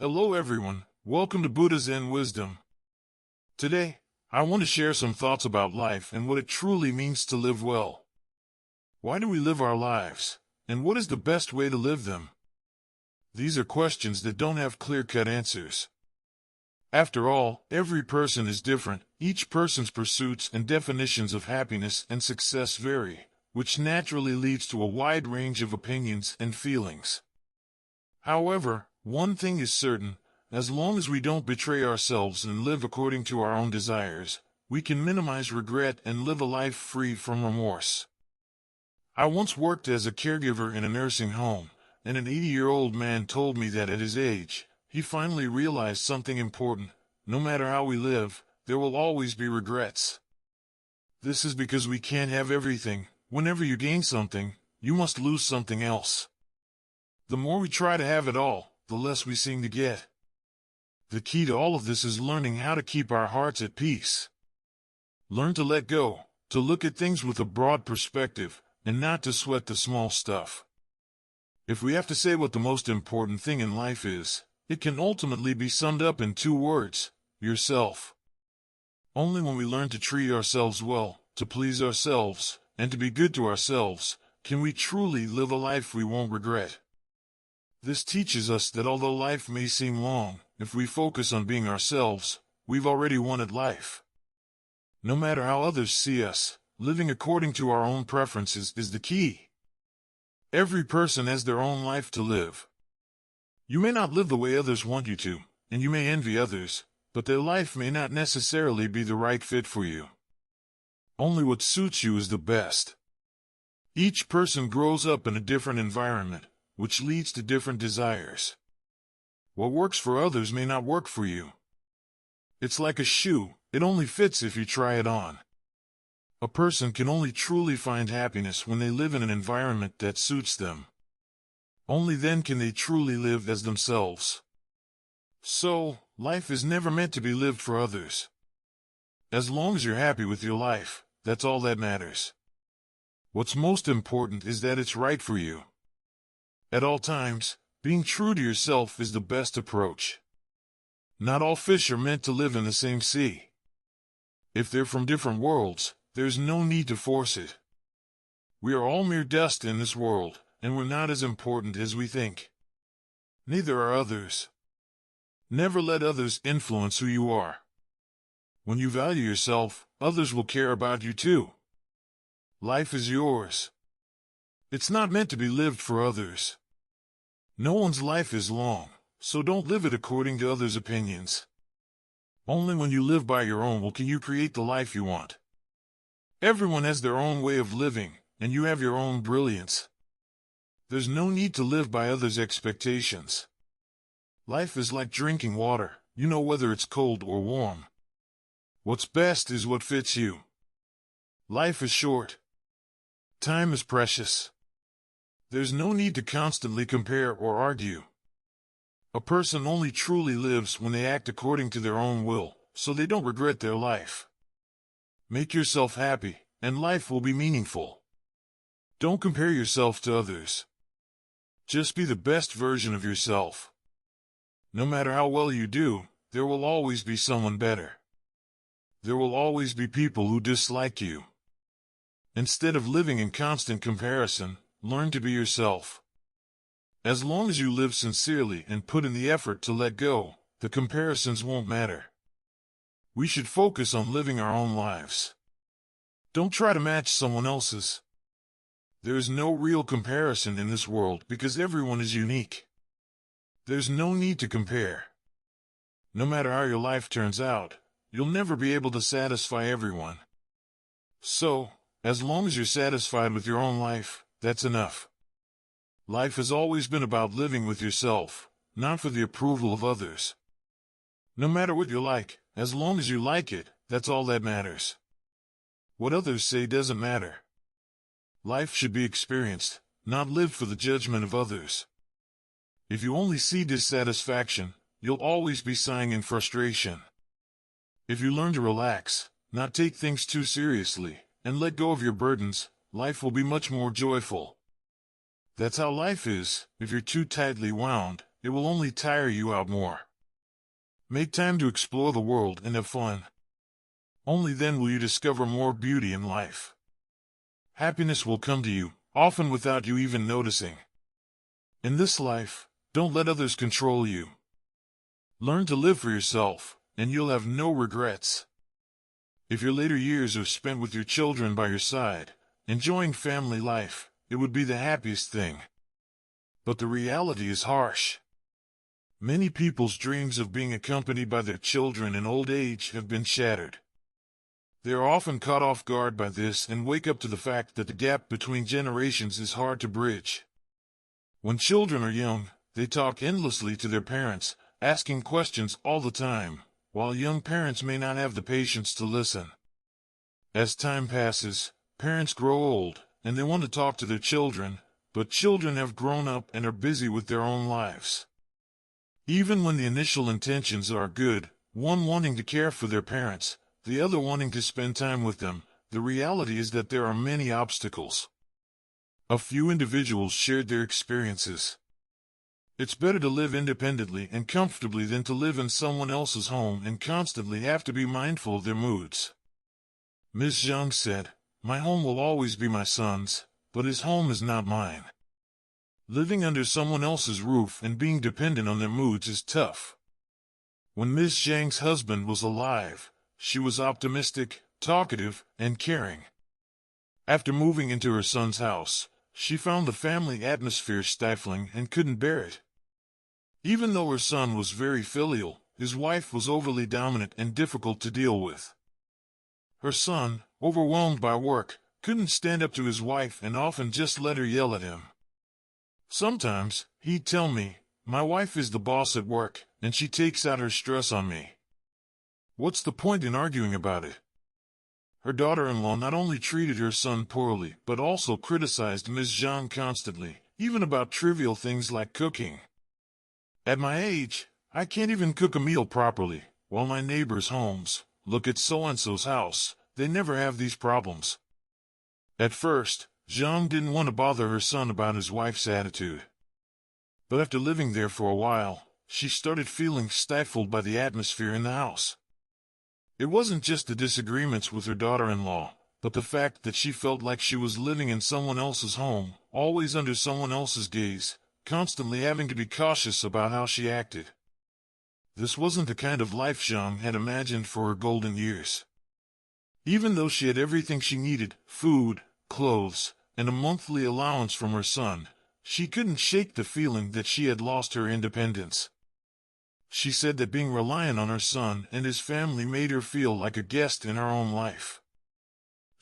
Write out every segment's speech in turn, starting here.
Hello everyone, welcome to Buddha's Zen Wisdom. Today, I want to share some thoughts about life and what it truly means to live well. Why do we live our lives, and what is the best way to live them? These are questions that don't have clear-cut answers. After all, every person is different, each person's pursuits and definitions of happiness and success vary, which naturally leads to a wide range of opinions and feelings. However, one thing is certain, as long as we don't betray ourselves and live according to our own desires, we can minimize regret and live a life free from remorse. I once worked as a caregiver in a nursing home, and an 80-year-old man told me that at his age, he finally realized something important: no matter how we live, there will always be regrets. This is because we can't have everything. Whenever you gain something, you must lose something else. The more we try to have it all, the less we seem to get. The key to all of this is learning how to keep our hearts at peace. Learn to let go, to look at things with a broad perspective, and not to sweat the small stuff. If we have to say what the most important thing in life is, it can ultimately be summed up in two words: yourself. Only when we learn to treat ourselves well, to please ourselves, and to be good to ourselves, can we truly live a life we won't regret. This teaches us that although life may seem long, if we focus on being ourselves, we've already won at life. No matter how others see us, living according to our own preferences is the key. Every person has their own life to live. You may not live the way others want you to, and you may envy others, but their life may not necessarily be the right fit for you. Only what suits you is the best. Each person grows up in a different environment, which leads to different desires. What works for others may not work for you. It's like a shoe, it only fits if you try it on. A person can only truly find happiness when they live in an environment that suits them. Only then can they truly live as themselves. So, life is never meant to be lived for others. As long as you're happy with your life, that's all that matters. What's most important is that it's right for you. At all times, being true to yourself is the best approach. Not all fish are meant to live in the same sea. If they're from different worlds, there's no need to force it. We are all mere dust in this world, and we're not as important as we think. Neither are others. Never let others influence who you are. When you value yourself, others will care about you too. Life is yours. It's not meant to be lived for others. No one's life is long, so don't live it according to others' opinions. Only when you live by your own will can you create the life you want. Everyone has their own way of living, and you have your own brilliance. There's no need to live by others' expectations. Life is like drinking water, you know whether it's cold or warm. What's best is what fits you. Life is short. Time is precious. There's no need to constantly compare or argue. A person only truly lives when they act according to their own will, so they don't regret their life. Make yourself happy, and life will be meaningful. Don't compare yourself to others. Just be the best version of yourself. No matter how well you do, there will always be someone better. There will always be people who dislike you. Instead of living in constant comparison, learn to be yourself. As long as you live sincerely and put in the effort to let go, the comparisons won't matter. We should focus on living our own lives. Don't try to match someone else's. There is no real comparison in this world because everyone is unique. There's no need to compare. No matter how your life turns out, you'll never be able to satisfy everyone. So, as long as you're satisfied with your own life, that's enough. Life has always been about living with yourself, not for the approval of others. No matter what you like, as long as you like it, that's all that matters. What others say doesn't matter. Life should be experienced, not lived for the judgment of others. If you only see dissatisfaction, you'll always be sighing in frustration. If you learn to relax, not take things too seriously, and let go of your burdens, life will be much more joyful. That's how life is. If you're too tightly wound, it will only tire you out more. Make time to explore the world and have fun. Only then will you discover more beauty in life. Happiness will come to you, often without you even noticing. In this life, don't let others control you. Learn to live for yourself, and you'll have no regrets. If your later years are spent with your children by your side, enjoying family life, it would be the happiest thing. But the reality is harsh. Many people's dreams of being accompanied by their children in old age have been shattered. They are often caught off guard by this and wake up to the fact that the gap between generations is hard to bridge. When children are young, they talk endlessly to their parents, asking questions all the time, while young parents may not have the patience to listen. As time passes, parents grow old, and they want to talk to their children, but children have grown up and are busy with their own lives. Even when the initial intentions are good, one wanting to care for their parents, the other wanting to spend time with them, the reality is that there are many obstacles. A few individuals shared their experiences. It's better to live independently and comfortably than to live in someone else's home and constantly have to be mindful of their moods. Ms. Zhang said, "My home will always be my son's, but his home is not mine." Living under someone else's roof and being dependent on their moods is tough. When Ms. Zhang's husband was alive, she was optimistic, talkative, and caring. After moving into her son's house, she found the family atmosphere stifling and couldn't bear it. Even though her son was very filial, his wife was overly dominant and difficult to deal with. Her son, overwhelmed by work, couldn't stand up to his wife and often just let her yell at him. Sometimes, he'd tell me, "My wife is the boss at work, and she takes out her stress on me. What's the point in arguing about it?" Her daughter-in-law not only treated her son poorly, but also criticized Ms. Zhang constantly, even about trivial things like cooking. "At my age, I can't even cook a meal properly, while my neighbors' homes, look at so-and-so's house, they never have these problems." At first, Zhang didn't want to bother her son about his wife's attitude. But after living there for a while, she started feeling stifled by the atmosphere in the house. It wasn't just the disagreements with her daughter-in-law, but the fact that she felt like she was living in someone else's home, always under someone else's gaze, constantly having to be cautious about how she acted. This wasn't the kind of life Zhang had imagined for her golden years. Even though she had everything she needed, food, clothes, and a monthly allowance from her son, she couldn't shake the feeling that she had lost her independence. She said that being reliant on her son and his family made her feel like a guest in her own life.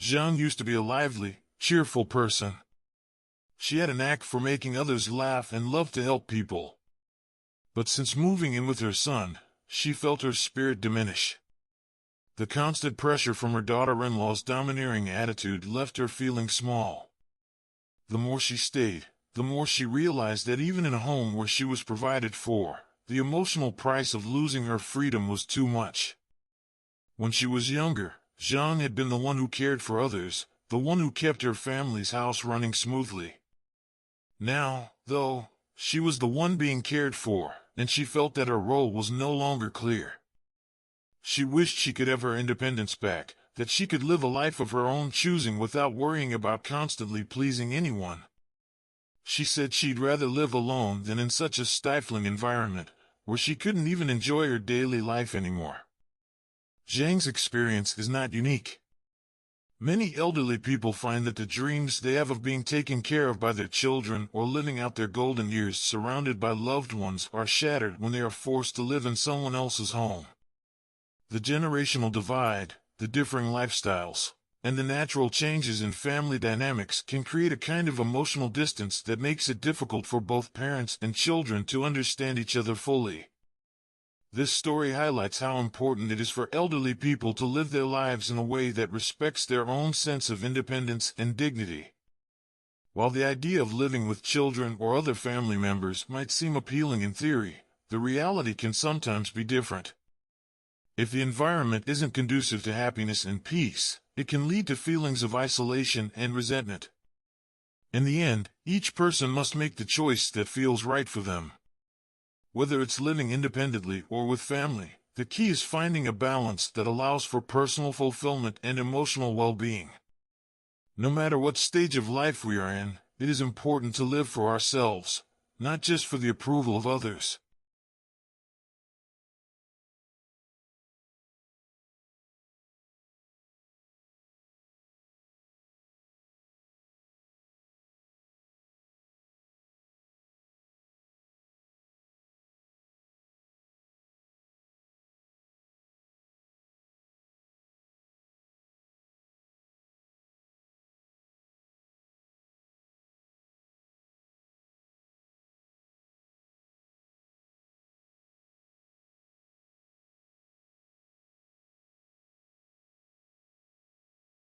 Zhang used to be a lively, cheerful person. She had a knack for making others laugh and loved to help people. But since moving in with her son, she felt her spirit diminish. The constant pressure from her daughter-in-law's domineering attitude left her feeling small. The more she stayed, the more she realized that even in a home where she was provided for, the emotional price of losing her freedom was too much. When she was younger, Zhang had been the one who cared for others, the one who kept her family's house running smoothly. Now, though, she was the one being cared for, and she felt that her role was no longer clear. She wished she could have her independence back, that she could live a life of her own choosing without worrying about constantly pleasing anyone. She said she'd rather live alone than in such a stifling environment, where she couldn't even enjoy her daily life anymore. Zhang's experience is not unique. Many elderly people find that the dreams they have of being taken care of by their children or living out their golden years surrounded by loved ones are shattered when they are forced to live in someone else's home. The generational divide, the differing lifestyles, and the natural changes in family dynamics can create a kind of emotional distance that makes it difficult for both parents and children to understand each other fully. This story highlights how important it is for elderly people to live their lives in a way that respects their own sense of independence and dignity. While the idea of living with children or other family members might seem appealing in theory, the reality can sometimes be different. If the environment isn't conducive to happiness and peace, it can lead to feelings of isolation and resentment. In the end, each person must make the choice that feels right for them. Whether it's living independently or with family, the key is finding a balance that allows for personal fulfillment and emotional well-being. No matter what stage of life we are in, it is important to live for ourselves, not just for the approval of others.